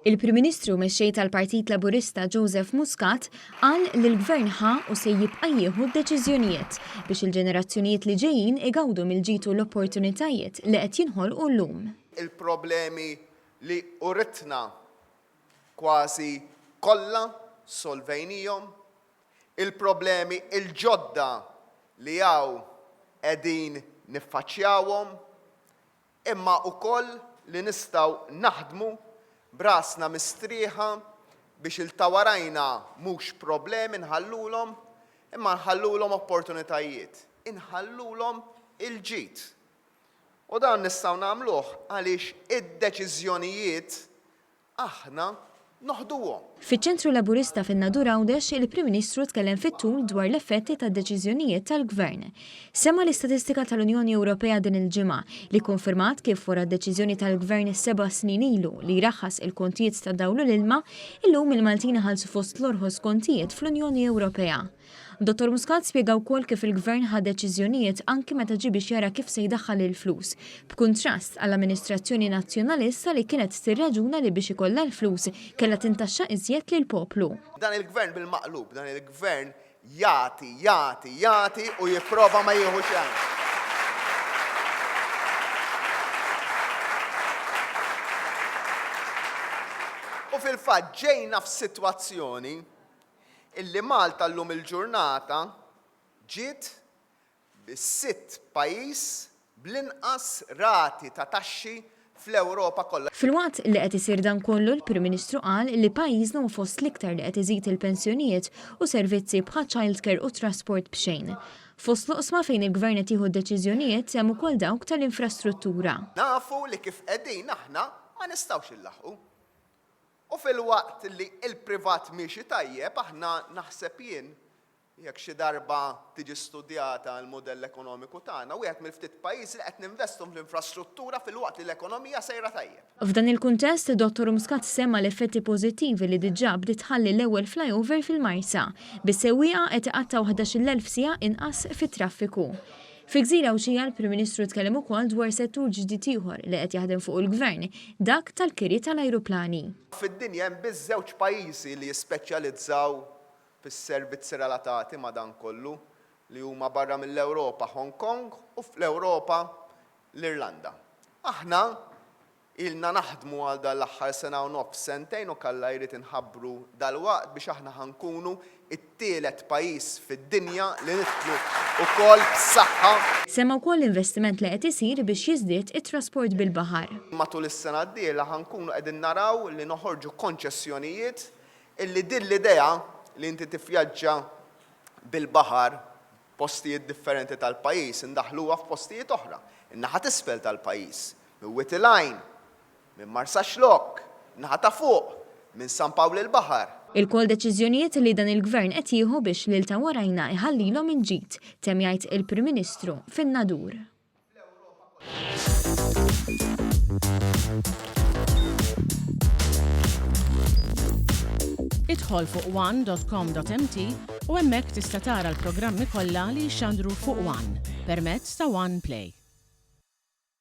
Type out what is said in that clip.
Il-Prim Ministru Mexxej tal-Partit Laburista Joseph Muscat qal li l-Gvern ħa u se jibqa' jieħu d-deċiżjonijiet biex il-ġenerazzjonijiet li ġejjin igawdu mill-ġid u l-opportunitajiet li qed jinħolqu llum. Il-problemi li uritna kważi kollha solvejnihom, il-problemi il-ġodda li hawn qegħdin niffaċċjawhom, imma wkoll li nistgħu naħdmu brasna mistrieħa biex il-Warajna mhux problemi nħallulhom, imma nħallulhom opportunitajiet, inħallulhom il-ġid. U dan nistgħu nagħmluh għaliex id-deċiżjonijiet aħna noħduhom. Fiċ-Ċentru Laburista fin-Nadur Għawdex il-Prim Ministru tkellem fit-tul dwar l-effetti tad-deċiżjonijiet tal-Gvern. Semma l-istatistika tal-Unjoni Ewropea din il-ġimgħa li konfermat kif wara d-deċiżjoni tal-Gvern 7 snin ilu li jraħħas il-kontijiet ta' dawl l-ilma, illum il-Maltin ħallsu fost l-orħos kontijiet fl-Unjoni Ewropea. Dottor Muscat spjega wkoll kif il-Gvern ħa deċiżjonijiet anke meta ġie biex jara kif se jdaħħal il-flus, b'kuntrast għall-amministrazzjoni nazzjonalista li kienet tirraġuna li biex ikollha l-flus kellha tintaxxa iżjed lill-poplu. Dan il-Gvern bil-maqlub, dan il-Gvern jagħti u jipprova ma jieħu xejn. U fil-fatt ġejna f'sitwazzjoni illi Malta llum il-ġurnata ġiet bis-sitt pajjiż bl-inqas rati ta' taxxi fl-Ewropa kollha. Filwaqt li qed isir dan kollu l-Prim Ministru qal li pajjiżna hu fost l-iktar li qed iżid il-pensjonijiet u servizzi bħal childcare u trasport b'xejn. Fost l-oqsma fejn il-Gvern qed jieħu d-deċiżjonijiet hemm ukoll dawk tal-infrastruttura. Nafu li kif qegħdin aħna ma nistgħux inlaħqu. U fil-waqt li il-privat miexi tajjeb, aħna naħseb jien, jekk xi darba tiġi studjata l-modell ekonomiku tagħna, wieħed mill-ftit pajjiżi li qed ninvestu fl-infrastruttura fil-waqt li l-ekonomija sejra tajjeb. F'dan il-kuntest, Dottor Muscat semma l-effetti pożittivi li diġà bdiet tħalli l-ewwel flyover fil-Marsa, bis-sewwieqa qed iqattaw 11,000 siegħa inqas fit-traffiku. Fi Gżira Għawxija l-Prim Ministru tkellem ukoll dwar settur ġdid ieħor li qed jaħdem fuq il-Gvern, dak tal-kiri tal-ajruplani. Fid-dinja hemm biss żewġ pajjiżi li jispeċjalizzaw fis-servizzi relatati ma' dan kollu li huma barra mill-Ewropa Hong Kong u fl-Ewropa l-Irlanda. Aħna ilna naħdmu għal dan l-aħħar sena u nofs sentejn u kalla jrid inħabbru dal-waqt biex aħna ħankunu it-tielet pajjiż fid-dinja li nidħlu wkoll b'saħħa. Semma wkoll l-investiment li qed isir biex jiżdied it-trasport bil-baħar. Matul is-sena d-dieħla ħankunu qegħdin naraw li noħorġu konċessjonijiet illi din l-idea li inti tivvjaġġa bil-baħar postijiet differenti tal-pajjiż indaħluha f'postijiet oħra. In-naħa t'isfel tal-pajjiż, minn Witilajn, minn Marsaxlok, naħa ta' fuq, minn San Pawl il-Baħar. Il-kol deċiżjonijiet li dan il-Gvern qed jieħu biex lil Warajna jħallilhom il-ġid, temm jgħid il-Prim Ministru fin-Nadur. Idħol fuq one.com.mt u hemmhekk tista' tara l-programmi kollha li jxandru fuq One permezz ta' One Play.